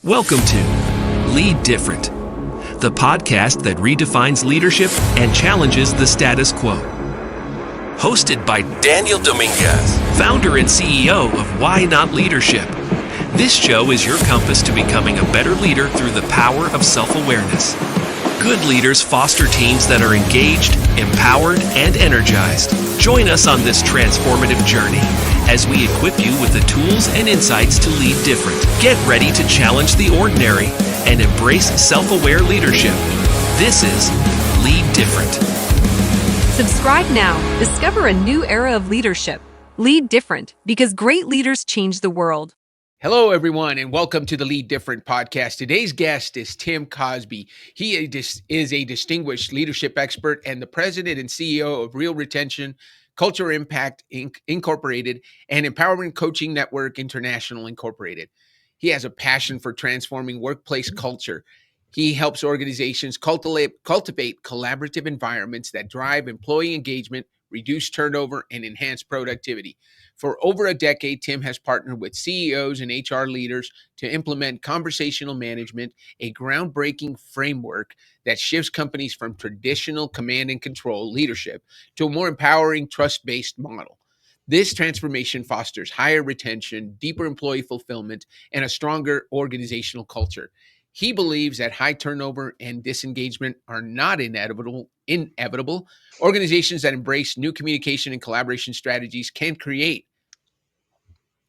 Welcome to Lead Different, the podcast that redefines leadership and challenges the status quo. Hosted by Daniel Dominguez, founder and CEO of Why Not Leadership. This show is your compass to becoming a better leader through the power of self-awareness. Good leaders foster teams that are engaged, empowered, and energized. Join us on this transformative journey as we equip you with the tools and insights to lead different. Get ready to challenge the ordinary and embrace self-aware leadership. This is Lead Different. Subscribe now. Discover a new era of leadership. Lead different, because great leaders change the world. Hello, everyone, and welcome to the Lead Different podcast. Today's guest is Tim Cosby. He is a distinguished leadership expert and the president and CEO of Real Retention, Culture Impact Incorporated, and Empowerment Coaching Network International Incorporated. He has a passion for transforming workplace culture. He helps organizations cultivate collaborative environments that drive employee engagement, reduce turnover, and enhance productivity. For over a decade, Tim has partnered with CEOs and HR leaders to implement conversational management, a groundbreaking framework that shifts companies from traditional command and control leadership to a more empowering, trust-based model. This transformation fosters higher retention, deeper employee fulfillment, and a stronger organizational culture. He believes that high turnover and disengagement are not inevitable. Organizations that embrace new communication and collaboration strategies can create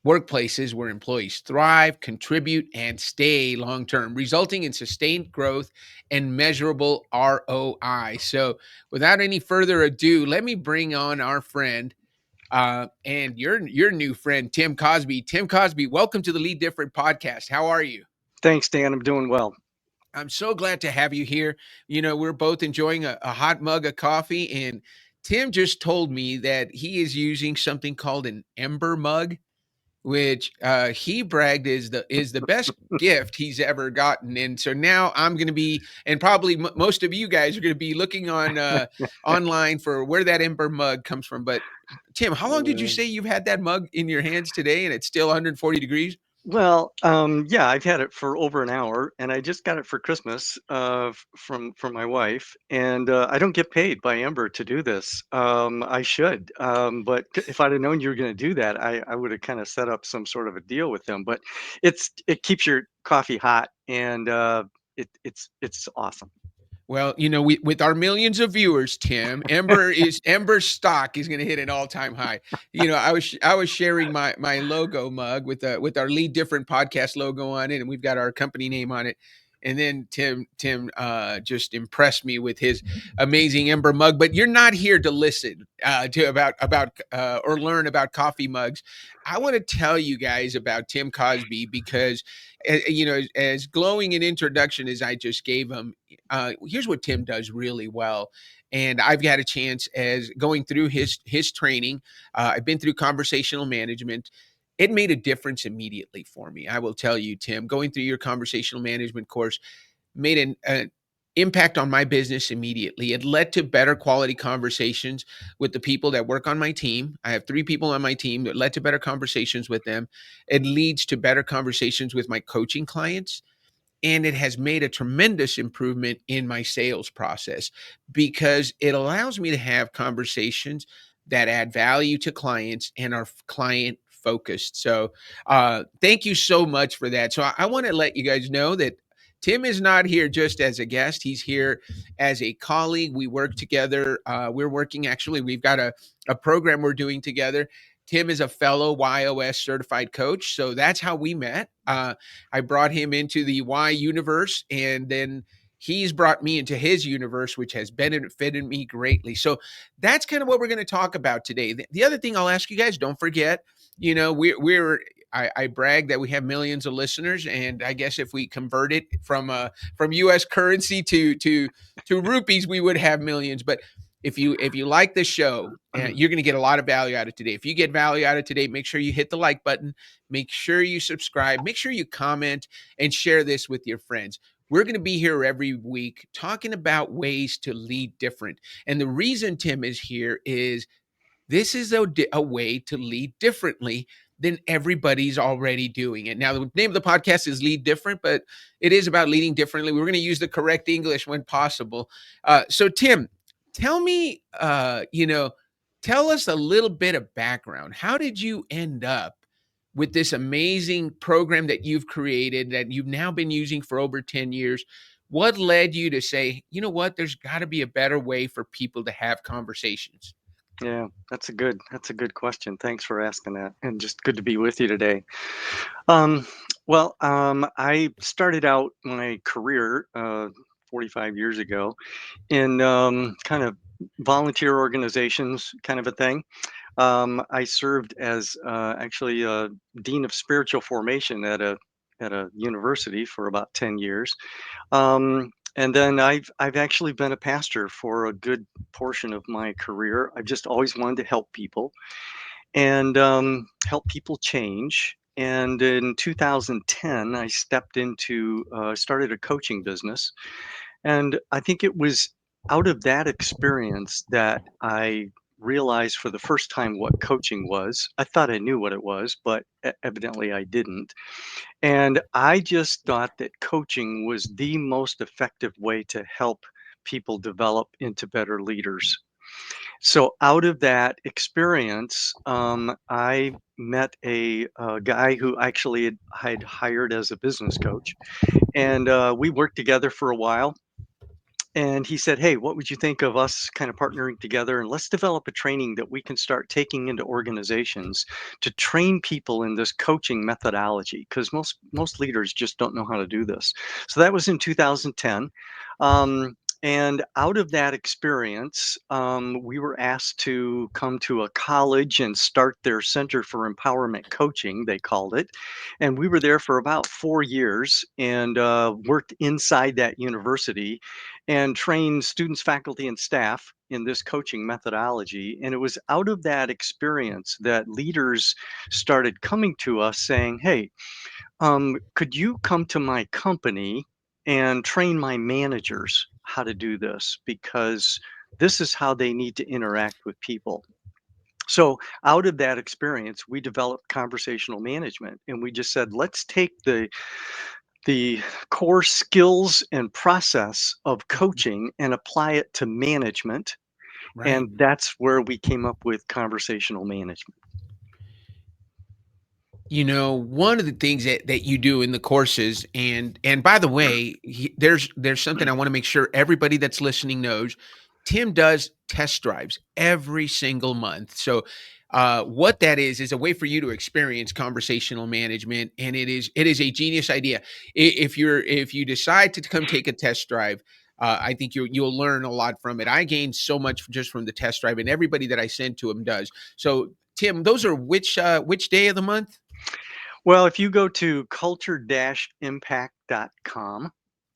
workplaces where employees thrive, contribute, and stay long-term, resulting in sustained growth and measurable ROI. So without any further ado, let me bring on our friend and your new friend, Tim Cosby. Tim Cosby, welcome to the Lead Different podcast. How are you? Thanks, Dan. I'm doing well. I'm so glad to have you here. You know, we're both enjoying a hot mug of coffee, and Tim just told me that he is using something called an Ember mug, which he bragged is the best gift he's ever gotten. And so now I'm going to be, and probably most of you guys are going to be looking on online for where that Ember mug comes from. But Tim, how long did you say you've had that mug in your hands today, and it's still 140 degrees? Well, yeah, I've had it for over an hour, and I just got it for Christmas from my wife. And I don't get paid by Ember to do this. I should, but if I'd have known you were going to do that, I would have kind of set up some sort of a deal with them. But it keeps your coffee hot, and it's awesome. Well, you know, with our millions of viewers, Tim, Ember stock is going to hit an all-time high. You know, I was sharing my logo mug with our Lead Different podcast logo on it, and we've got our company name on it. And then Tim just impressed me with his amazing Ember mug. But you're not here to listen about or learn about coffee mugs. I want to tell you guys about Tim Cosby because, you know, as glowing an introduction as I just gave him, here's what Tim does really well. And I've got a chance as going through his training. I've been through conversational management. It made a difference immediately for me. I will tell you, Tim, going through your conversational management course made an impact on my business immediately. It led to better quality conversations with the people that work on my team. I have 3 people on my team that led to better conversations with them. It leads to better conversations with my coaching clients. And it has made a tremendous improvement in my sales process because it allows me to have conversations that add value to clients and are client focused. So thank you so much for that. So I want to let you guys know that Tim is not here just as a guest. He's here as a colleague. We work together. We've got a program we're doing together. Tim is a fellow YOS certified coach. So that's how we met. I brought him into the Y universe, and then he's brought me into his universe, which has benefited me greatly. So that's kind of what we're going to talk about today. The other thing I'll ask you guys, don't forget, you know, I brag that we have millions of listeners, and I guess if we convert it from U.S. currency to rupees, we would have millions. But if you like this show, you're going to get a lot of value out of today. If you get value out of today, make sure you hit the like button, make sure you subscribe, make sure you comment, and share this with your friends. We're going to be here every week talking about ways to lead different. And the reason Tim is here is this is a way to lead differently then everybody's already doing it. Now, the name of the podcast is Lead Different, but it is about leading differently. We're going to use the correct English when possible. So, Tim, tell me, tell us a little bit of background. How did you end up with this amazing program that you've created that you've now been using for over 10 years? What led you to say, you know what, there's got to be a better way for people to have conversations? Yeah, that's a good question. Thanks for asking that, and just good to be with you today. Um, I started out my career 45 years ago in kind of volunteer organizations, kind of a thing. I served as actually a dean of spiritual formation at a university for about 10 years. And then I've actually been a pastor for a good portion of my career. I've just always wanted to help people and help people change. And in 2010, I stepped into started a coaching business, and I think it was out of that experience that I realized for the first time what coaching was. I thought I knew what it was, but evidently I didn't. And I just thought that coaching was the most effective way to help people develop into better leaders. So out of that experience, I met a guy who actually had hired as a business coach, and we worked together for a while. And he said, "Hey, what would you think of us kind of partnering together, and let's develop a training that we can start taking into organizations to train people in this coaching methodology, because most leaders just don't know how to do this." So that was in 2010. And out of that experience, we were asked to come to a college and start their Center for Empowerment Coaching, they called it. And we were there for about 4 years and worked inside that university and trained students, faculty, and staff in this coaching methodology. And it was out of that experience that leaders started coming to us saying, "Hey, could you come to my company and train my managers how to do this? Because this is how they need to interact with people." So out of that experience, we developed conversational management, and we just said, let's take the core skills and process of coaching and apply it to management. Right. And that's where we came up with conversational management. One of the things that you do in the courses, and by the way, there's something I want to make sure everybody that's listening knows. Tim does test drives every single month. So what that is a way for you to experience conversational management, and it is a genius idea. If you decide to come take a test drive, I think you'll learn a lot from it. I gained so much just from the test drive, and everybody that I send to him does. So Tim, those are which day of the month? Well, if you go to culture-impact.com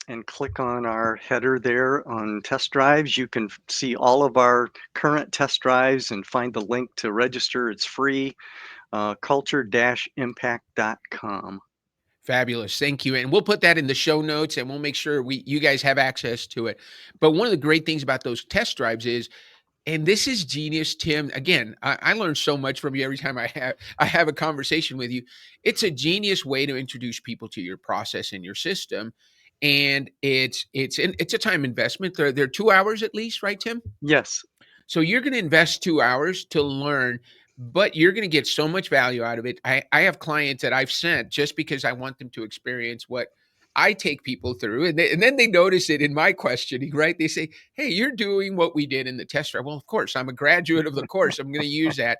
and click on our header there on test drives, you can see all of our current test drives and find the link to register. It's free, culture-impact.com. Fabulous. Thank you. And we'll put that in the show notes, and we'll make sure you guys have access to it. But one of the great things about those test drives is, and this is genius, Tim. Again, I learn so much from you every time I have a conversation with you. It's a genius way to introduce people to your process and your system. And it's a time investment. They're 2 hours at least, right, Tim? Yes. So you're going to invest 2 hours to learn, but you're going to get so much value out of it. I have clients that I've sent just because I want them to experience what I take people through. And then they notice it in my questioning, right? They say, "Hey, you're doing what we did in the test drive." Well, of course, I'm a graduate of the course. I'm going to use that.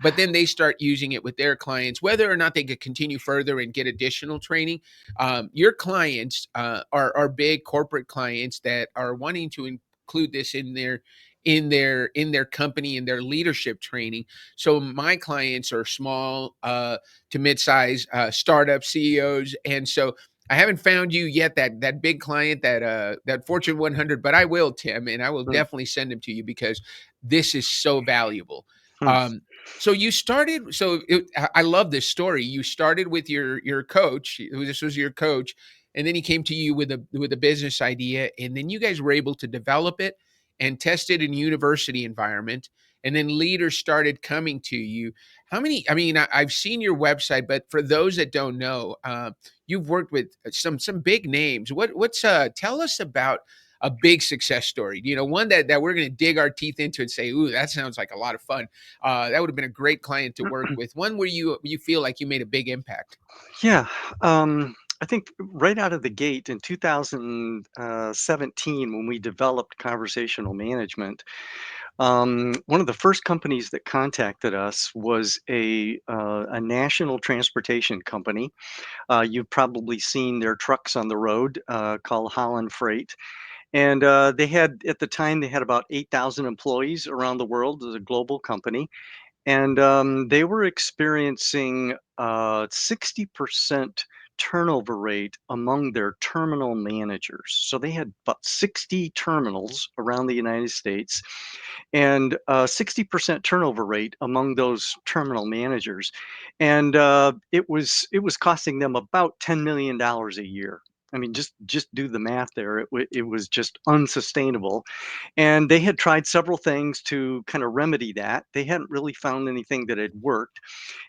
But then they start using it with their clients, whether or not they could continue further and get additional training. Your clients are big corporate clients that are wanting to include this in their company, in their leadership training. So my clients are small to mid-size startup CEOs, and so I haven't found you yet that big client, that Fortune 100, but I will, Tim, and I will Hmm. definitely send them to you because this is so valuable. Hmm. Um, so you started. I love this story. You started with your coach. This was your coach, and then he came to you with a business idea, and then you guys were able to develop it and test it in a university environment. and then leaders started coming to you. How many? I mean, I've seen your website, but for those that don't know, you've worked with some big names. What's tell us about a big success story? You know, one that we're going to dig our teeth into and say, "Ooh, that sounds like a lot of fun." That would have been a great client to work with. One where you feel like you made a big impact. Yeah. I think right out of the gate in 2017, when we developed conversational management, one of the first companies that contacted us was a national transportation company. You've probably seen their trucks on the road, called Holland Freight. And they had, at the time, they had about 8,000 employees around the world. It was a global company. And they were experiencing 60% turnover rate among their terminal managers. So they had about 60 terminals around the United States, and 60% turnover rate among those terminal managers. And it was costing them about $10 million a year. I mean, just do the math there. It was just unsustainable, and they had tried several things to kind of remedy that. They hadn't really found anything that had worked.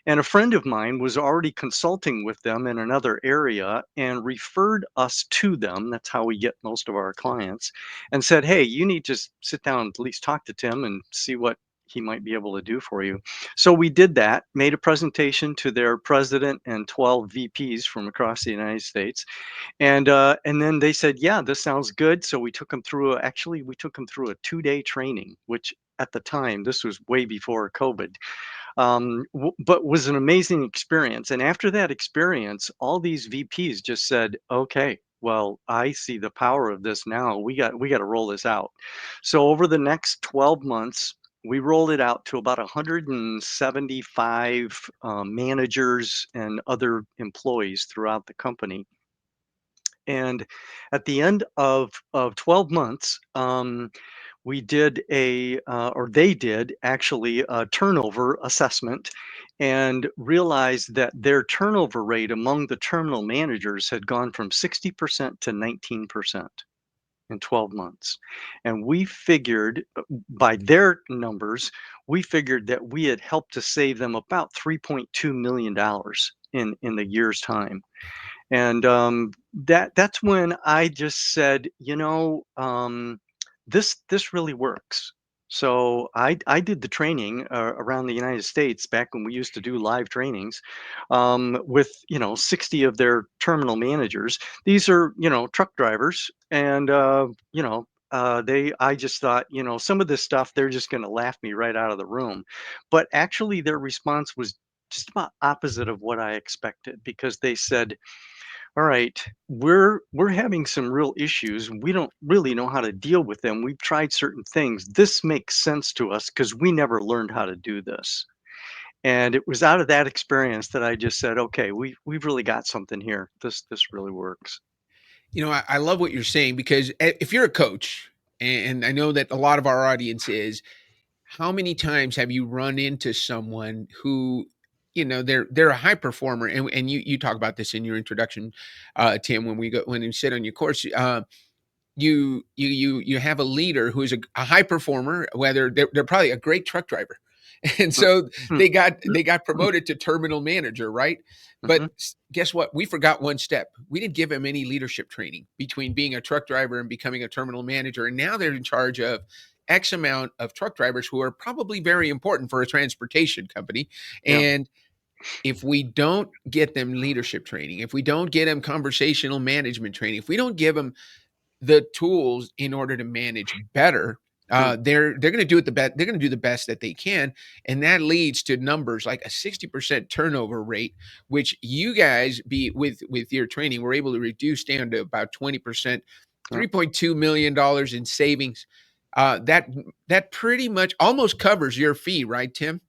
And a friend of mine was already consulting with them in another area and referred us to them. That's how we get most of our clients, and said, "Hey, you need to sit down and at least talk to Tim and see what he might be able to do for you." So we did that, made a presentation to their president and 12 VPs from across the United States. And then they said, "Yeah, this sounds good." So we took them through we took them through a 2-day training, which at the time, this was way before COVID, but was an amazing experience. And after that experience, all these VPs just said, "Okay, well, I see the power of this now. We got to roll this out." So over the next 12 months, we rolled it out to about 175 managers and other employees throughout the company. And at the end of 12 months, we did or they did actually a turnover assessment, and realized that their turnover rate among the terminal managers had gone from 60% to 19% in 12 months. And we figured, by their numbers, we figured that we had helped to save them about $3.2 million in a year's time. And that's when I just said, this really works. So I did the training around the United States back when we used to do live trainings, with 60 of their terminal managers. These are truck drivers, and I just thought, some of this stuff they're just going to laugh me right out of the room, but actually their response was just about opposite of what I expected, because they said, "All right, we're having some real issues. We don't really know how to deal with them. We've tried certain things. This makes sense to us because we never learned how to do this." And it was out of that experience that I just said, "Okay, we've really got something here. This really works." You know, I love what you're saying, because if you're a coach, and I know that a lot of our audience is, how many times have you run into someone who, they're a high performer, and you talk about this in your introduction, Tim, when you sit on your course, you have a leader who is a high performer, whether they're probably a great truck driver, and so they got promoted to terminal manager, right? But Mhm. guess what? We forgot one step. We didn't give them any leadership training between being a truck driver and becoming a terminal manager, and now they're in charge of X amount of truck drivers who are probably very important for a transportation company. Yeah. And if we don't get them leadership training, if we don't get them conversational management training, if we don't give them the tools in order to manage better, Mm. they're going to do it the best. They're going to do the best that they can, and that leads to numbers like a 60% turnover rate, which you guys be with your training were able to reduce down to about 20%, Yeah. $3.2 million in savings. That pretty much almost covers your fee, right, Tim?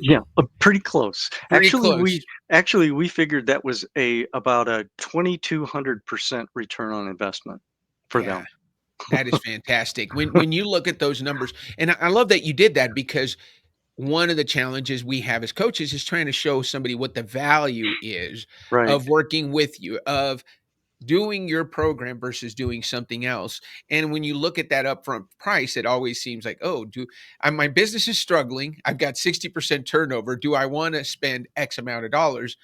Yeah, pretty close. Pretty close. Actually we figured that was about a 2,200% return on investment for Yeah. them. That is fantastic. When you look at those numbers, and I love that you did that, because one of the challenges we have as coaches is trying to show somebody what the value is Right. of working with you, of doing your program versus doing something else. And when you look at that upfront price, it always seems like, oh, my business is struggling. I've got 60% turnover. Do I want to spend X amount of dollars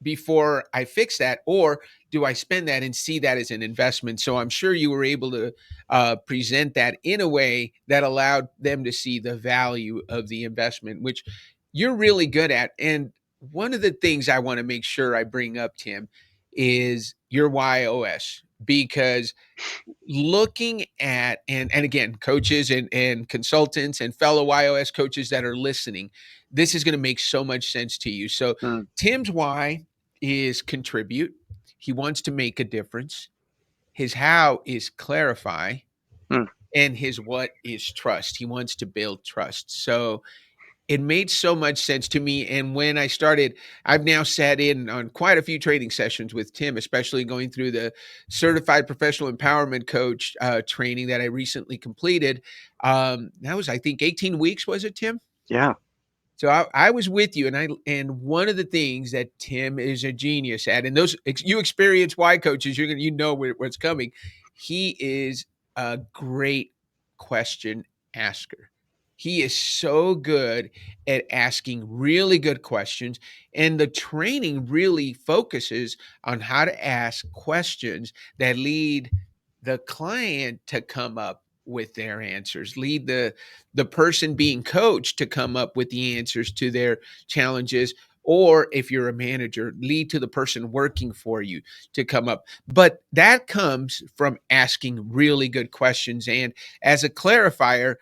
before I fix that? Or do I spend that and see that as an investment? So I'm sure you were able to present that in a way that allowed them to see the value of the investment, which you're really good at. And one of the things I want to make sure I bring up, Tim, is your YOS, because looking at, and again, coaches and consultants and fellow YOS coaches that are listening, this is going to make so much sense to you. So Mm, Tim's why is contribute. He wants to make a difference. His how is clarify, mm, and his what is trust. He wants to build trust. So it made so much sense to me. And when I started, I've now sat in on quite a few training sessions with Tim, especially going through the certified professional empowerment coach training that I recently completed. That was, I think, 18 weeks, was it, Tim? yeah. So I was with you, and one of the things that Tim is a genius at, and those you experience Y coaches, you know what's coming. He is a great question asker. He is so good at asking really good questions, and the training really focuses on how to ask questions that lead the client to come up with their answers, lead the person being coached to come up with the answers to their challenges, or if you're a manager, lead to the person working for you to come up. But that comes from asking really good questions. And as a clarifier,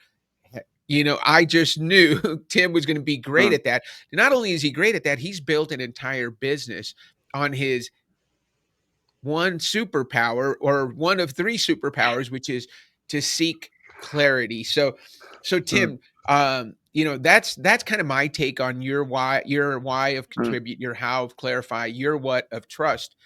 I just knew Tim was going to be great Mm, at that. Not only is he great at that, he's built an entire business on his one superpower, or one of three superpowers, which is to seek clarity. So mm, Tim, that's kind of my take on your why of mm, contribute, your how of clarify, your what of trust.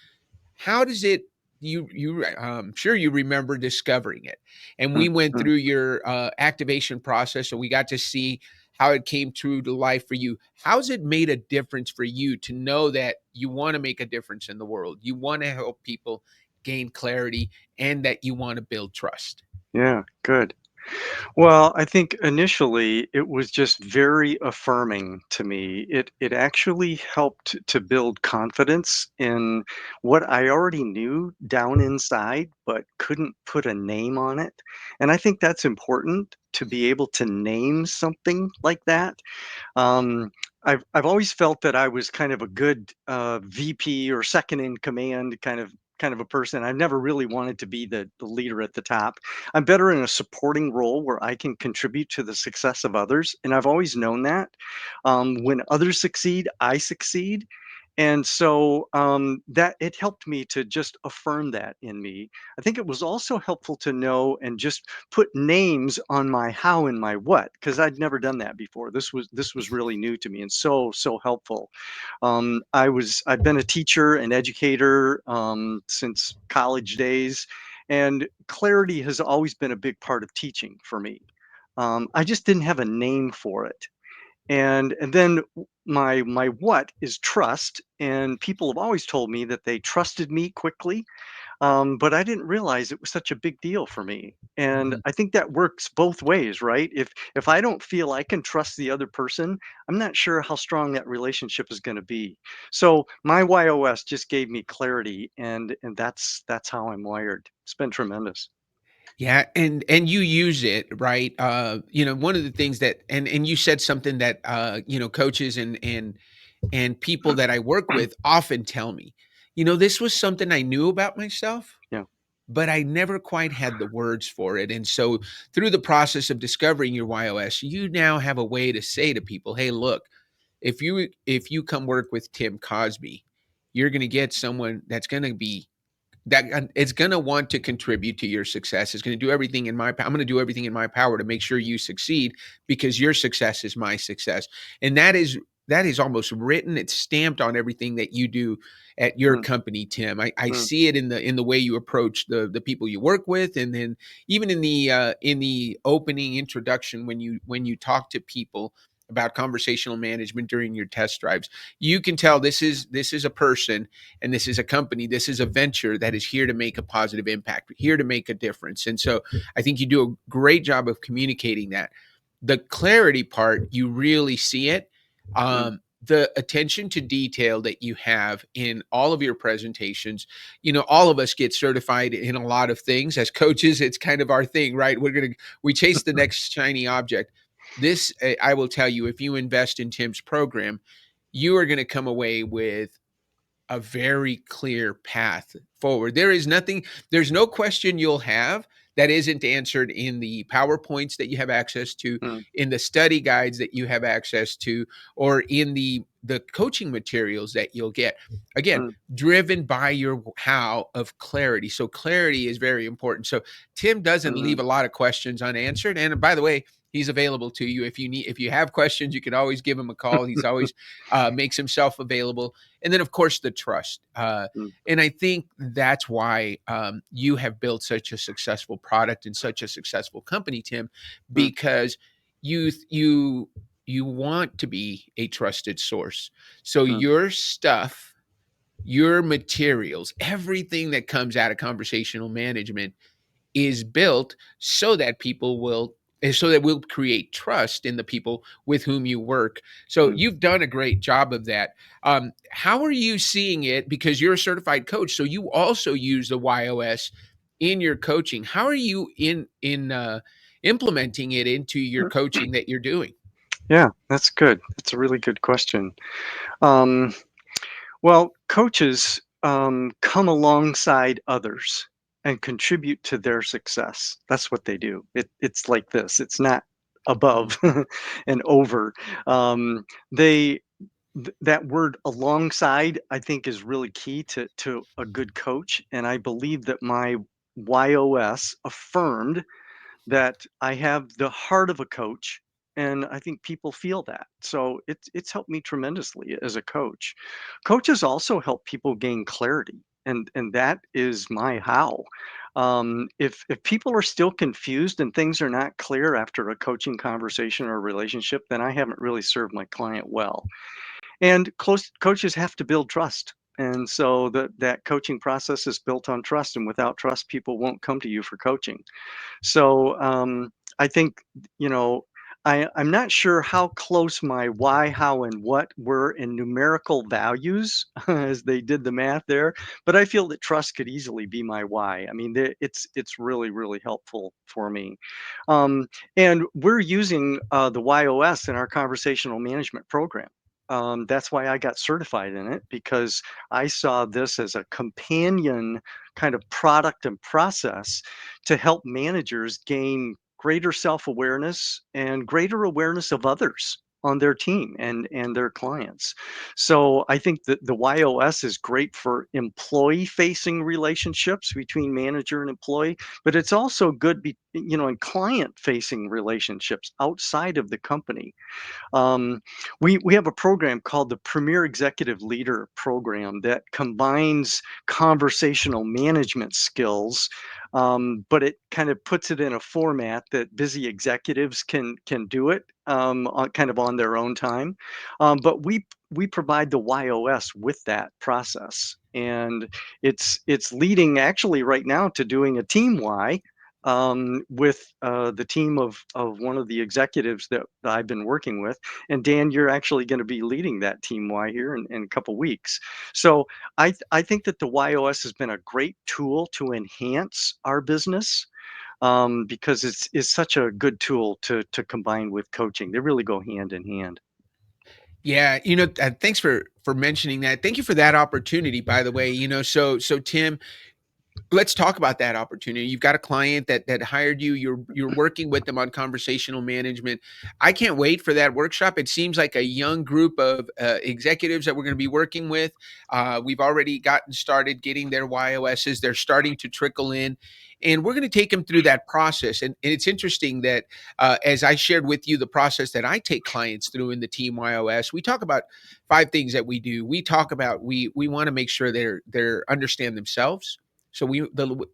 How does it, sure you remember discovering it, and mm, we went mm. through your activation process, so we got to see how it came true to life for you. How's it made a difference for you to know that you want to make a difference in the world, you want to help people gain clarity, and that you want to build trust? Yeah, good. Well, I think initially it was just very affirming to me. It actually helped to build confidence in what I already knew down inside, but couldn't put a name on it. And I think that's important to be able to name something like that. Um, I've always felt that I was kind of a good VP or second in command kind of a person. I've never really wanted to be the leader at the top. I'm better in a supporting role where I can contribute to the success of others, and I've always known that. When others succeed, I succeed. And so that it helped me to just affirm that in me. I think it was also helpful to know and just put names on my how and my what, because I'd never done that before. This was really new to me and so helpful. I've been a teacher and educator since college days, and clarity has always been a big part of teaching for me. I just didn't have a name for it. And then my what is trust, and people have always told me that they trusted me quickly, but I didn't realize it was such a big deal for me. And Mhm. I think that works both ways, right? If I don't feel I can trust the other person, I'm not sure how strong that relationship is going to be. So my YOS just gave me clarity, and that's how I'm wired. It's been tremendous. Yeah, and you use it, right? One of the things that, and you said something that coaches and people that I work with often tell me. This was something I knew about myself, Yeah. but I never quite had the words for it. And so through the process of discovering your YOS, you now have a way to say to people, "Hey, look, if you come work with Tim Cosby, you're going to get someone that's going to be that it's going to want to contribute to your success. It's going to do everything in my I'm going to do everything in my power to make sure you succeed, because your success is my success." And that is almost written, it's stamped on everything that you do at your Mm, company, Tim. I mm, see it in the way you approach the people you work with, and then even in the opening introduction when you talk to people about conversational management during your test drives. You can tell this is a person, and this is a company, this is a venture that is here to make a positive impact, here to make a difference. And so I think you do a great job of communicating that. The clarity part, you really see it. The attention to detail that you have in all of your presentations. All of us get certified in a lot of things. As coaches, it's kind of our thing, right? We chase the next shiny object. This, I will tell you, if you invest in Tim's program, you are going to come away with a very clear path forward. There's no question you'll have that isn't answered in the PowerPoints that you have access to, in the study guides that you have access to, or in the coaching materials that you'll get. Again, driven by your how of clarity. So clarity is very important. So Tim doesn't leave a lot of questions unanswered. And by the way, he's available to you. If you have questions, you can always give him a call. He's always makes himself available. And then, of course, the trust. And I think that's why you have built such a successful product and such a successful company, Tim, because you want to be a trusted source. So your stuff, your materials, everything that comes out of conversational management is built so that we'll create trust in the people with whom you work. So you've done a great job of that. How are you seeing it? Because you're a certified coach, so you also use the YOS in your coaching. How are you in implementing it into your coaching that you're doing? Yeah, that's good. That's a really good question. Well, coaches come alongside others and contribute to their success. That's what they do. It's like this. It's not above and over. That word alongside, I think, is really key to a good coach. And I believe that my YOS affirmed that I have the heart of a coach, and I think people feel that. So it's helped me tremendously as a coach. Coaches also help people gain clarity, and that is my how. If people are still confused and things are not clear after a coaching conversation or relationship, then I haven't really served my client well. And coaches have to build trust. And so that coaching process is built on trust. And without trust, people won't come to you for coaching. So I think, I'm not sure how close my why, how, and what were in numerical values as they did the math there, but I feel that trust could easily be my why. I mean, it's really, really helpful for me. And we're using the YOS in our conversational management program. That's why I got certified in it, because I saw this as a companion kind of product and process to help managers gain greater self-awareness and greater awareness of others on their team and their clients. So I think that the YOS is great for employee-facing relationships between manager and employee, but it's also good, in client-facing relationships outside of the company. We have a program called the Premier Executive Leader Program that combines conversational management skills, but it kind of puts it in a format that busy executives can do it kind of on their own time. But we provide the YOS with that process, and it's leading actually right now to doing a team Y with the team of one of the executives that I've been working with. And Dan, you're actually going to be leading that team Y here in a couple weeks. So I think that the YOS has been a great tool to enhance our business, because it's such a good tool to combine with coaching. They really go hand in hand. Yeah, thanks for mentioning that. Thank you for that opportunity, by the way. So Tim, let's talk about that opportunity. You've got a client that hired you. You're working with them on conversational management. I can't wait for that workshop. It seems like a young group of executives that we're going to be working with. We've already gotten started getting their YOSs. They're starting to trickle in, and we're going to take them through that process. And it's interesting that as I shared with you the process that I take clients through in the team YOS, we talk about 5 things that we do. We talk about we want to make sure they're understand themselves. So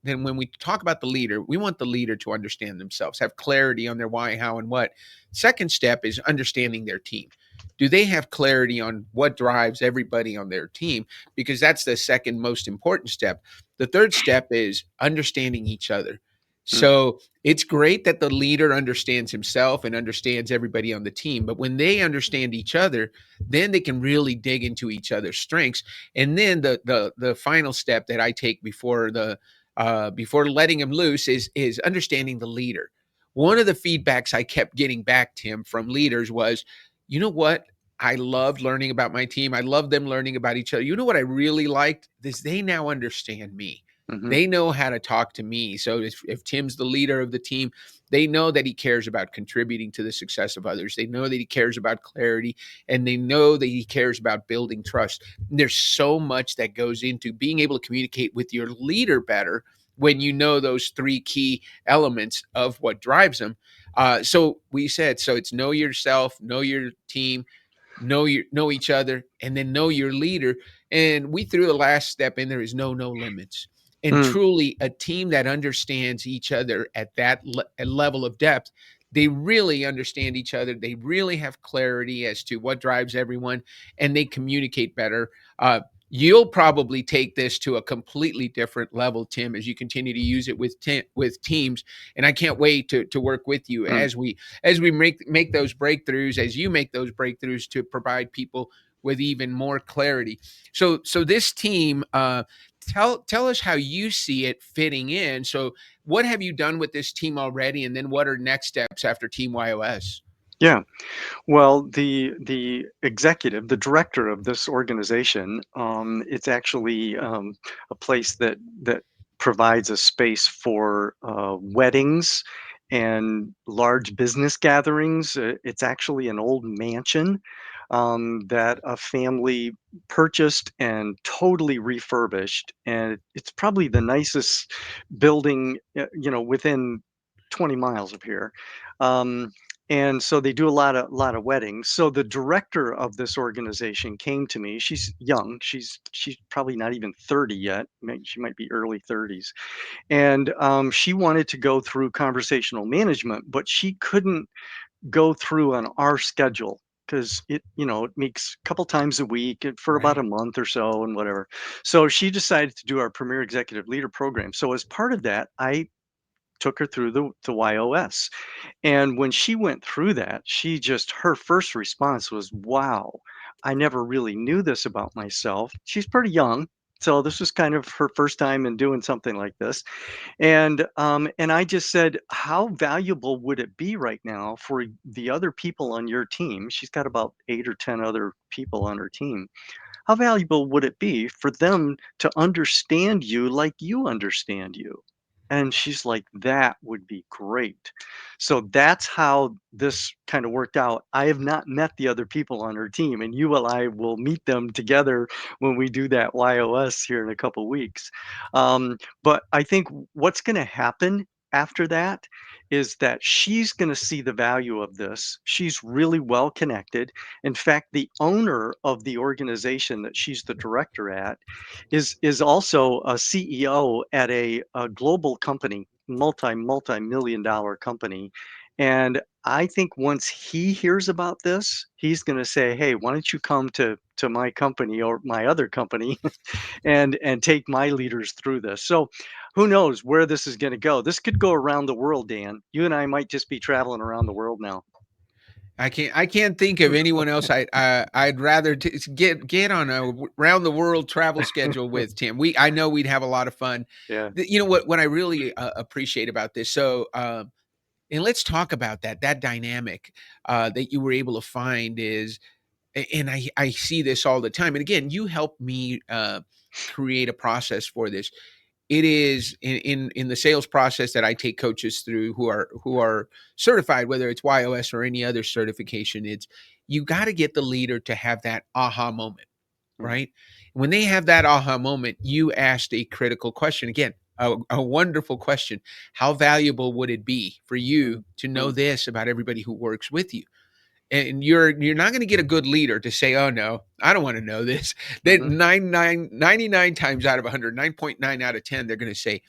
then when we talk about the leader, we want the leader to understand themselves, have clarity on their why, how, and what. Second step is understanding their team. Do they have clarity on what drives everybody on their team? Because that's the second most important step. The third step is understanding each other. Mm. So it's great that the leader understands himself and understands everybody on the team. But when they understand each other, then they can really dig into each other's strengths. And then the final step that I take before letting him loose is understanding the leader. One of the feedbacks I kept getting back, Tim, from leaders was, you know what? I loved learning about my team. I love them learning about each other. You know what I really liked? Is they now understand me. Mm-hmm. They know how to talk to me. So if Tim's the leader of the team, they know that he cares about contributing to the success of others. They know that he cares about clarity, and they know that he cares about building trust. And there's so much that goes into being able to communicate with your leader better when you know those three key elements of what drives them. So it's know yourself, know your team, know each other, and then know your leader. And we threw the last step in there is no limits. And Mm. truly, a team that understands each other at that level of depth, they really understand each other. They really have clarity as to what drives everyone, and they communicate better. You'll probably take this to a completely different level, Tim, as you continue to use it with teams. And I can't wait to work with you Mm. as we make those breakthroughs, as you make those breakthroughs to provide people with even more clarity. So this team, tell us how you see it fitting in. So what have you done with this team already, and then what are next steps after Team YOS? Yeah. Well, the executive, the director of this organization, it's actually a place that provides a space for weddings and large business gatherings. It's actually an old mansion that a family purchased and totally refurbished, and it's probably the nicest building, within 20 miles of here. Um, and so they do a lot of weddings. So the director of this organization came to me. She's young. She's probably not even 30 yet. She might be early 30s. And she wanted to go through conversational management, but she couldn't go through on our schedule because it meets a couple times a week for about a Right. month or so and whatever. So she decided to do our Premier Executive Leader program. So as part of that, I took her through the YOS. And when she went through that, her first response was, "Wow, I never really knew this about myself." She's pretty young, so this was kind of her first time in doing something like this. And I just said, "How valuable would it be right now for the other people on your team?" She's got about 8 or 10 other people on her team. "How valuable would it be for them to understand you like you understand you?" And she's like, "That would be great." So that's how this kind of worked out. I have not met the other people on her team, and you and I will meet them together when we do that YOS here in a couple weeks. But I think what's going to happen after that is that she's going to see the value of this. She's really well connected. In fact, the owner of the organization that she's the director at is also a CEO at a global company, multi-million dollar company. And I think once he hears about this, he's going to say, "Hey, why don't you come to my company or my other company and take my leaders through this?" So who knows where this is going to go? This could go around the world, Dan. You and I might just be traveling around the world now. I can't think of anyone else I'd rather get on a round the world travel schedule with, Tim. I know we'd have a lot of fun. Yeah. You know what I really appreciate about this. So and let's talk about that dynamic that you were able to find and I see this all the time. And again, you helped me create a process for this. It is in the sales process that I take coaches through who are certified, whether it's YOS or any other certification. It's you got to get the leader to have that aha moment, Mm, right? When they have that aha moment, you asked a critical question again. A wonderful question. How valuable would it be for mm, you to know mm, this about everybody who works with you? and you're not going to get a good leader to say, oh no, I don't want to know this. That Hmm. 99 times out of 100, 9.9 out of 10, they're going to say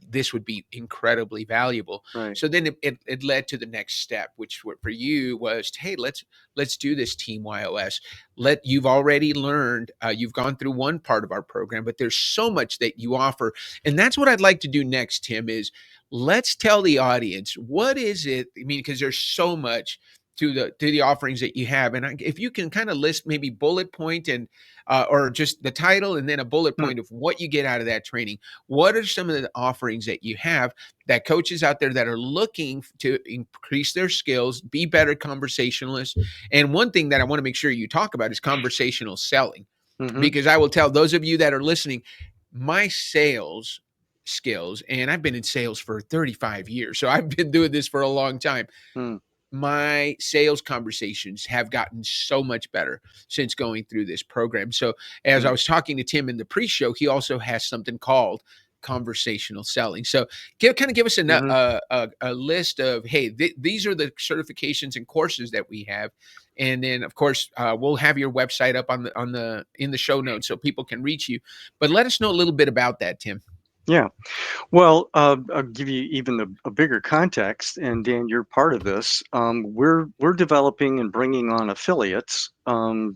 this would be incredibly valuable. Right. So then it led to the next step, which for you was, hey, let's do this Team YOS. You've already learned, you've gone through one part of our program, but there's so much that you offer. And that's what I'd like to do next, Tim, is let's tell the audience, what is it? I mean, because there's so much to the offerings that you have, and if you can kind of list maybe bullet point and or just the title and then a bullet Hmm. point of what you get out of that training. What are some of the offerings that you have that coaches out there that are looking to increase their skills, be better conversationalists? And one thing that I want to make sure you talk about is conversational selling, Hmm. because I will tell those of you that are listening, my sales skills, and I've been in sales for 35 years, so I've been doing this for a long time. Hmm. My sales conversations have gotten so much better since going through this program. So as I Hmm. was talking to Tim in the pre-show, he also has something called conversational selling. So give us Hmm. a list of, hey, these are the certifications and courses that we have. And then of course, we'll have your website up in the show notes so people can reach you. But let us know a little bit about that, Tim. Yeah. Well, I'll give you even a bigger context, and Dan, you're part of this. We're developing and bringing on affiliates,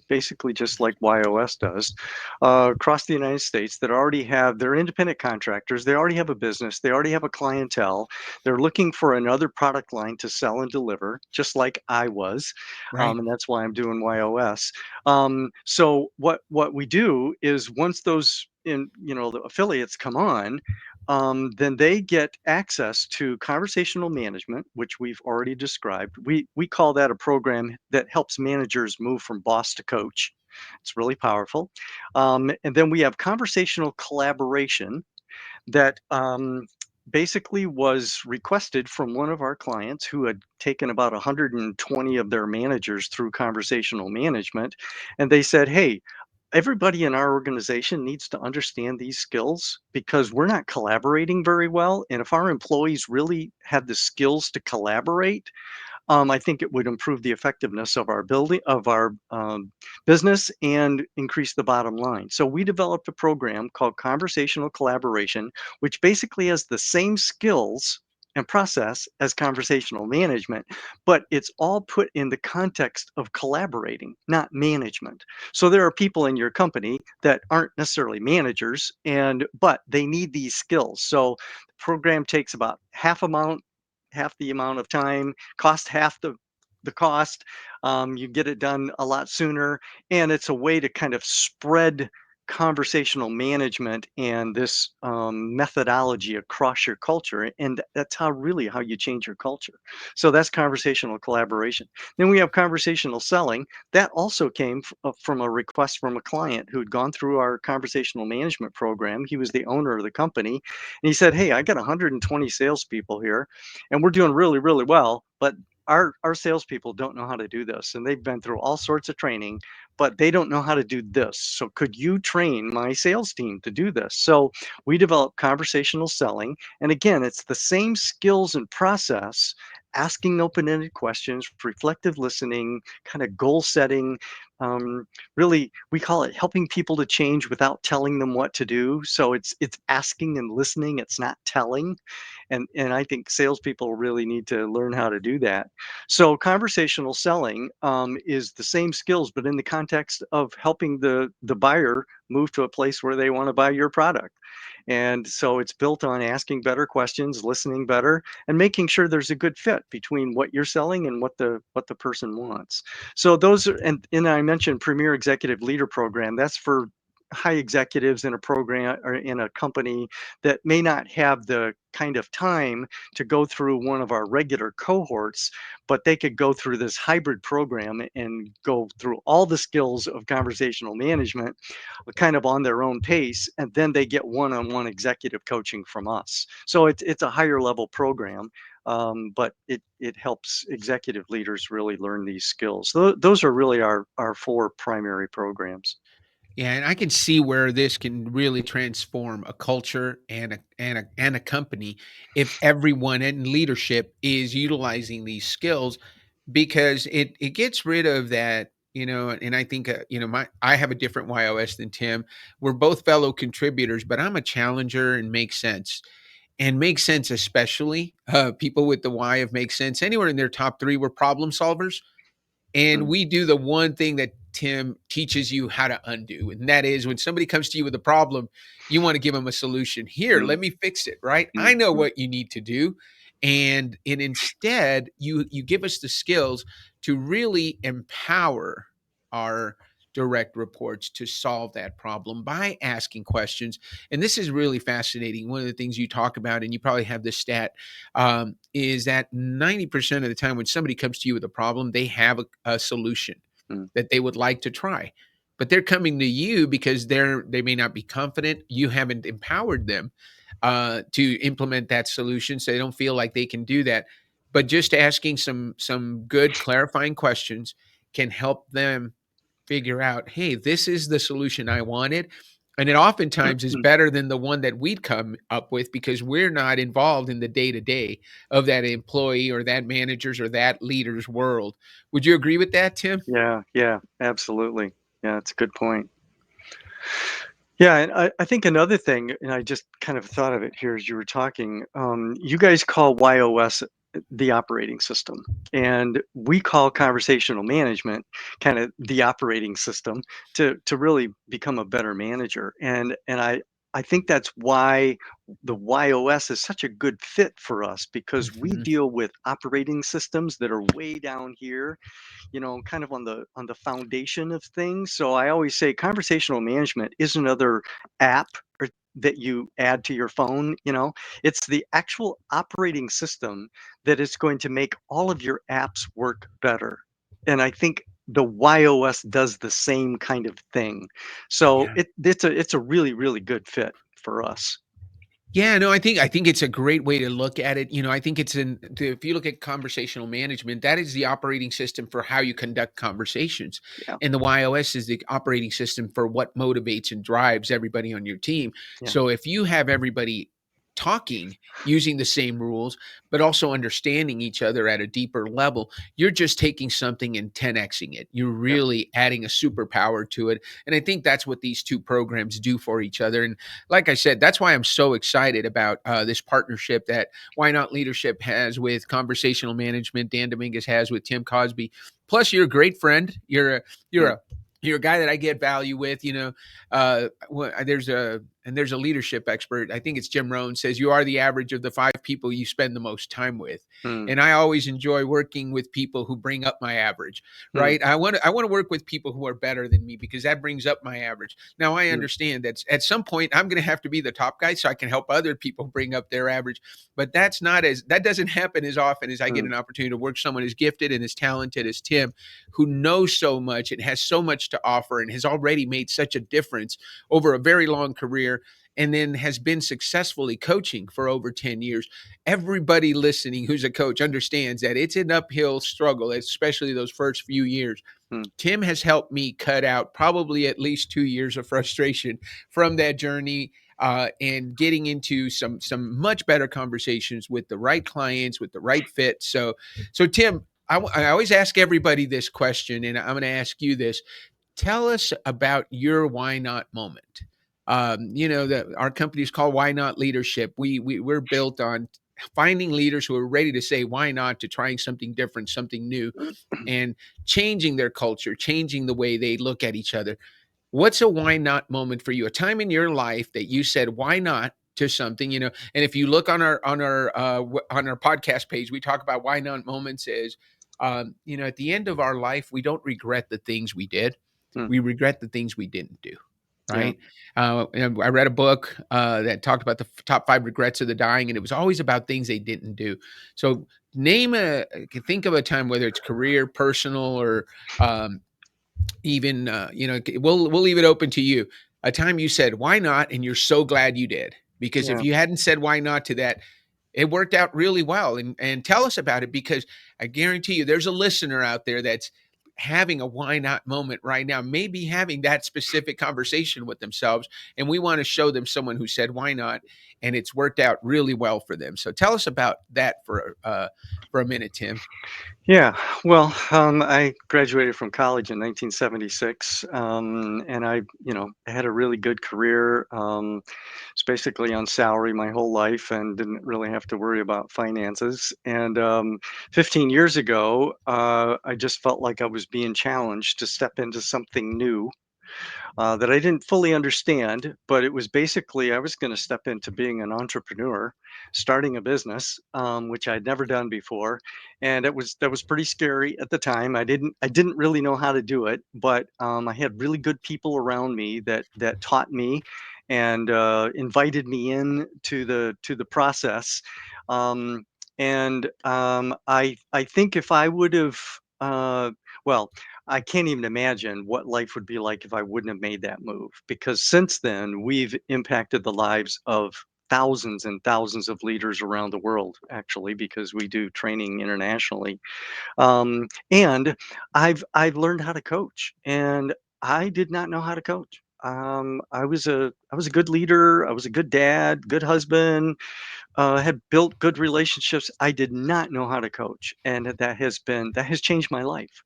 basically just like YOS does, across the United States that already they're independent contractors. They already have a business. They already have a clientele. They're looking for another product line to sell and deliver, just like I was, Right. and that's why I'm doing YOS. So what we do is once those the affiliates come on, then they get access to conversational management, which we've already described. We call that a program that helps managers move from boss to coach. It's really powerful. And then we have conversational collaboration that basically was requested from one of our clients who had taken about 120 of their managers through conversational management. And they said, hey, everybody in our organization needs to understand these skills because we're not collaborating very well. And if our employees really had the skills to collaborate, I think it would improve the effectiveness of our business and increase the bottom line. So we developed a program called Conversational Collaboration, which basically has the same skills and process as conversational management, but it's all put in the context of collaborating, not management. So there are people in your company that aren't necessarily managers, but they need these skills. So the program takes about half the amount of time, cost half the cost. You get it done a lot sooner, and it's a way to kind of spread conversational management and this methodology across your culture, and that's how you change your culture. So that's conversational collaboration. Then we have conversational selling. That also came from a request from a client who'd gone through our conversational management program. He was the owner of the company, and he said, hey, I got 120 salespeople here, and we're doing really, really well, but our salespeople don't know how to do this, and they've been through all sorts of training, but they don't know how to do this. So could you train my sales team to do this? So we developed conversational selling, and again, it's the same skills and process: asking open-ended questions, reflective listening, kind of goal setting. Really, we call it helping people to change without telling them what to do. So it's asking and listening. It's not telling, and I think salespeople really need to learn how to do that. So conversational selling is the same skills, but in the context of helping the buyer move to a place where they want to buy your product. And so it's built on asking better questions, listening better, and making sure there's a good fit between what you're selling and what the person wants. So those are, and I mentioned Premier Executive Leader Program. That's for high executives in a program or in a company that may not have the kind of time to go through one of our regular cohorts, but they could go through this hybrid program and go through all the skills of conversational management kind of on their own pace, and then they get one-on-one executive coaching from us. So it's a higher level program, but it helps executive leaders really learn these skills. Those are really our four primary programs. Yeah, and I can see where this can really transform a culture and a company if everyone in leadership is utilizing these skills, because it gets rid of that, and I think, I have a different YOS than Tim. We're both fellow contributors, but I'm a challenger and make sense. And make sense, especially people with the Y of make sense, anywhere in their top three were problem solvers. And Mm, we do the one thing that Tim teaches you how to undo. And that is when somebody comes to you with a problem, you want to give them a solution. Here, mm, let me fix it, right? mm, I know mm, what you need to do. And instead, you give us the skills to really empower our direct reports to solve that problem by asking questions. And this is really fascinating. One of the things you talk about, and you probably have this stat, is that 90% of the time when somebody comes to you with a problem, they have a solution mm, that they would like to try. But they're coming to you because they may not be confident. You haven't empowered them to implement that solution, so they don't feel like they can do that. But just asking some good clarifying questions can help them figure out, hey, this is the solution I wanted. And it oftentimes is mm. better than the one that we'd come up with because we're not involved in the day to day of that employee or that manager's or that leader's world. Would you agree with that, Tim? Yeah, yeah, absolutely. Yeah, it's a good point. Yeah, and I think another thing, and I just kind of thought of it here as you were talking, you guys call YOS the operating system, and we call conversational management kind of the operating system to really become a better manager. And I think that's why the YOS is such a good fit for us because we Mhm. deal with operating systems that are way down here, kind of on the foundation of things. So I always say conversational management is another app or that you add to your phone. It's the actual operating system that is going to make all of your apps work better. And I think the YOS does the same kind of thing. So Yeah. it's a really, really good fit for us. Yeah, no, I think it's a great way to look at it. I think if you look at conversational management, that is the operating system for how you conduct conversations. Yeah, And the YOS is the operating system for what motivates and drives everybody on your team. yeah, So if you have everybody talking using the same rules, but also understanding each other at a deeper level, you're just taking something and 10xing it. You're yeah. really adding a superpower to it. And I think that's what these two programs do for each other. And like I said, that's why I'm so excited about this partnership that Why Not Leadership has with conversational management. Dan Dominguez has with Tim Cosby. Plus, you're a great friend. You're Mm, a you're a guy that I get value with. There's a leadership expert. I think it's Jim Rohn says you are the average of the 5 people you spend the most time with. mm, And I always enjoy working with people who bring up my average. mm, Right? I want to work with people who are better than me because that brings up my average. Now, I mm, understand that at some point I'm going to have to be the top guy so I can help other people bring up their average. But that doesn't happen as often as I get mm, an opportunity to work with someone as gifted and as talented as Tim, who knows so much and has so much to offer and has already made such a difference over a very long career and then has been successfully coaching for over 10 years. Everybody listening who's a coach understands that it's an uphill struggle, especially those first few years. mm. Tim has helped me cut out probably at least 2 years of frustration from that journey, and getting into some much better conversations with the right clients, with the right fit. So Tim, I always ask everybody this question, and I'm going to ask you this. Tell us about your why not moment. That our company is called Why Not Leadership. We're built on finding leaders who are ready to say why not to trying something different, something new, and changing their culture, changing the way they look at each other. What's a why not moment for you? A time in your life that you said why not to something, and if you look on our podcast page, we talk about why not moments is, at the end of our life, we don't regret the things we did. Mm, We regret the things we didn't do. yeah. Right. And I read a book that talked about the top 5 regrets of the dying, and it was always about things they didn't do. So think of a time, whether it's career, personal, or um, even we'll leave it open to you. A time you said why not, and you're so glad you did, because if Yeah. you hadn't said why not to that, it worked out really well. And tell us about it, because I guarantee you there's a listener out there that's having a why not moment right now, maybe having that specific conversation with themselves, and we want to show them someone who said why not, and it's worked out really well for them. So tell us about that for a minute, Tim. Yeah, well, I graduated from college in 1976, and I had a really good career. It's basically on salary my whole life, and didn't really have to worry about finances. And 15 years ago, I just felt like I was being challenged to step into something new that I didn't fully understand, but it was basically I was going to step into being an entrepreneur, starting a business, which I'd never done before, and that was pretty scary at the time. I didn't really know how to do it, but I had really good people around me that taught me and invited me in to the process. Um, I think if I would have well, I can't even imagine what life would be like if I wouldn't have made that move, because since then we've impacted the lives of thousands and thousands of leaders around the world, actually, because we do training internationally. And I've learned how to coach, and I did not know how to coach. I was a good leader. I was a good dad, good husband, had built good relationships. I did not know how to coach, and that has changed my life.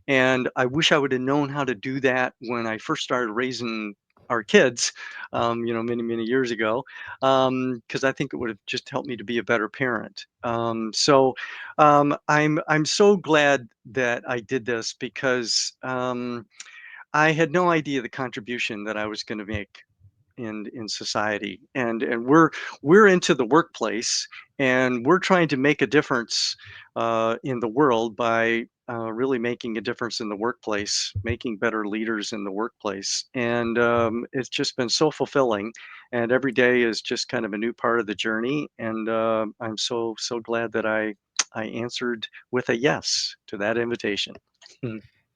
And I wish I would have known how to do that when I first started raising our kids, many, many years ago, because I think it would have just helped me to be a better parent. I'm so glad that I did this, because I had no idea the contribution that I was going to make in society. And we're into the workplace, and we're trying to make a difference in the world by really making a difference in the workplace, making better leaders in the workplace. And it's just been so fulfilling, and every day is just kind of a new part of the journey. And I'm so glad that I answered with a yes to that invitation.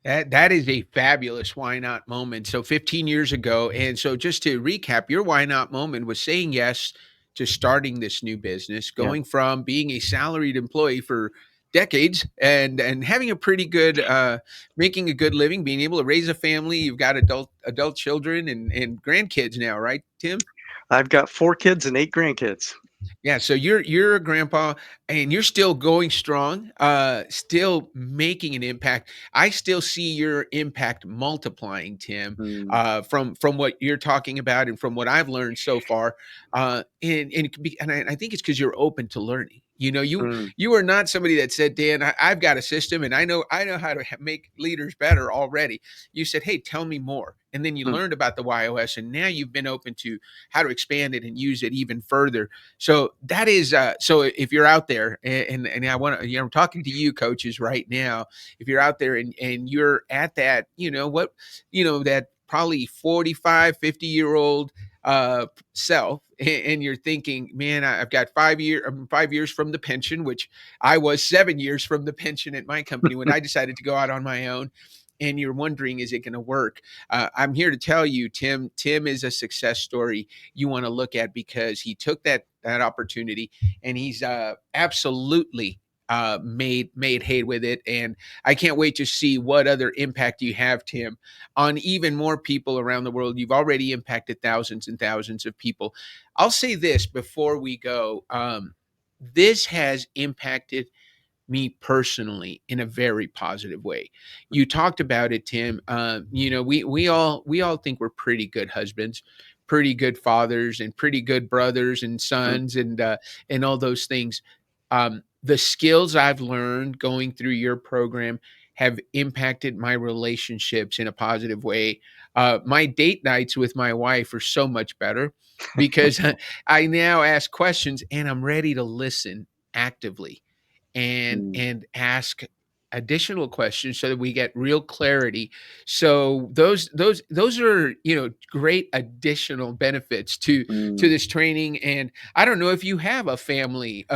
That is a fabulous why not moment. So 15 years ago, and so just to recap, your why not moment was saying yes to starting this new business, Yeah. going from being a salaried employee for decades and having a pretty good making a good living, being able to raise a family. You've got adult children and grandkids now, right, Tim? I've got 4 kids and 8 grandkids. Yeah, so you're a grandpa and you're still going strong, still making an impact. I still see your impact multiplying, Tim, Mm, from what you're talking about and from what I've learned so far. And it could be, and I think it's because you're open to learning. You know, mm, you are not somebody that said, Dan, I've got a system and I know how to make leaders better already. You said, hey, tell me more. And then you mm, learned about the YOS, and now you've been open to how to expand it and use it even further. So that is so if you're out there and I want to, I'm talking to you coaches right now. If you're out there and you're at that, that probably 45, 50-year old self, and you're thinking, man, I've got 5 years from the pension, which I was 7 years from the pension at my company when I decided to go out on my own. And you're wondering, is it going to work? I'm here to tell you, Tim. Tim is a success story you want to look at, because he took that opportunity and he's absolutely made hay with it. And I can't wait to see what other impact you have, Tim, on even more people around the world. You've already impacted thousands and thousands of people. I'll say this before we go. This has impacted me personally in a very positive way. You talked about it, Tim. We all think we're pretty good husbands, pretty good fathers, and pretty good brothers and mm, sons, and all those things. The skills I've learned going through your program have impacted my relationships in a positive way. My date nights with my wife are so much better because I now ask questions and I'm ready to listen actively and mm, ask additional questions so that we get real clarity. So those are, great additional benefits to mm. this training. And I don't know if you have a family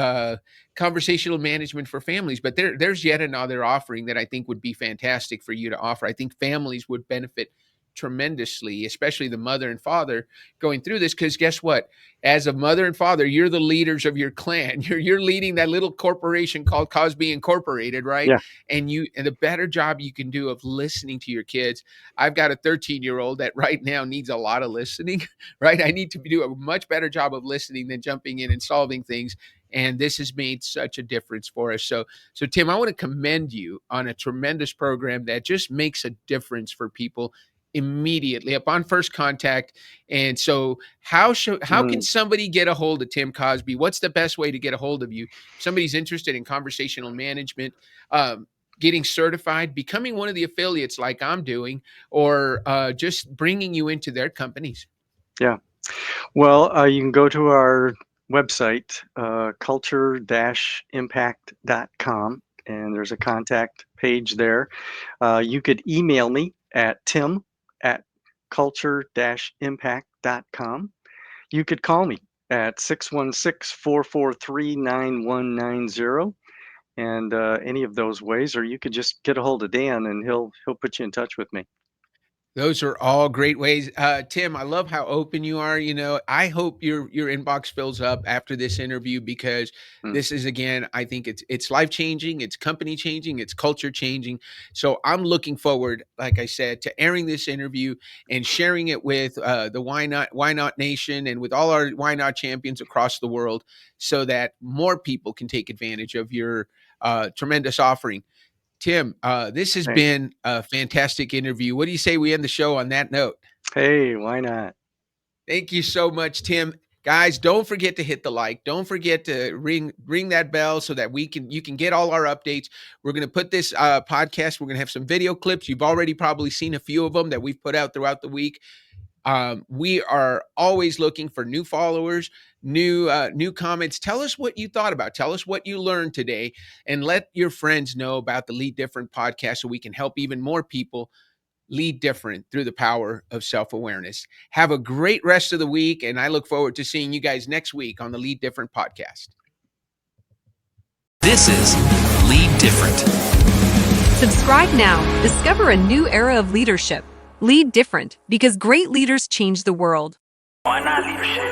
conversational management for families, but there's yet another offering that I think would be fantastic for you to offer. I think families would benefit tremendously, especially the mother and father going through this. Because guess what? As a mother and father, you're the leaders of your clan. You're leading that little corporation called Cosby Incorporated, right? Yeah. And the better job you can do of listening to your kids. I've got a 13-year-old that right now needs a lot of listening, right? I need to do a much better job of listening than jumping in and solving things. And this has made such a difference for us. So Tim, I want to commend you on a tremendous program that just makes a difference for people immediately upon first contact. And so how can somebody get a hold of Tim Cosby? What's the best way to get a hold of you? If somebody's interested in conversational management, getting certified, becoming one of the affiliates like I'm doing, or just bringing you into their companies. Yeah. Well, you can go to our website, culture-impact.com, and there's a contact page there. You could email me at tim@culture-impact.com. You could call me at 616-443-9190, and any of those ways, or you could just get a hold of Dan and he'll put you in touch with me. Those are all great ways. Tim, I love how open you are. I hope your inbox fills up after this interview, because this is, again, I think it's life-changing, it's company-changing, it's culture-changing. So I'm looking forward, like I said, to airing this interview and sharing it with the Why Not Nation and with all our Why Not champions across the world, so that more people can take advantage of your tremendous offering. Tim, this has been a fantastic interview. What do you say we end the show on that note? Hey, why not? Thank you so much, Tim. Guys, don't forget to hit the like. Don't forget to ring that bell so that you can get all our updates. We're going to put this podcast, we're going to have some video clips. You've already probably seen a few of them that we've put out throughout the week. We are always looking for new followers, new comments. Tell us what you thought about. Tell us what you learned today, and let your friends know about the Lead Different podcast so we can help even more people lead different through the power of self-awareness. Have a great rest of the week, and I look forward to seeing you guys next week on the Lead Different podcast. This is Lead Different. Subscribe now. Discover a new era of leadership. Lead different, because great leaders change the world. Why not leadership?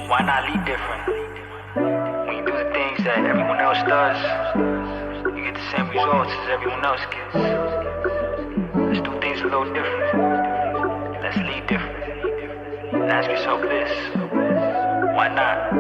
Why not lead different? When you do the things that everyone else does, you get the same results as everyone else gets. Let's do things a little different. Let's lead different. And ask yourself this: why not?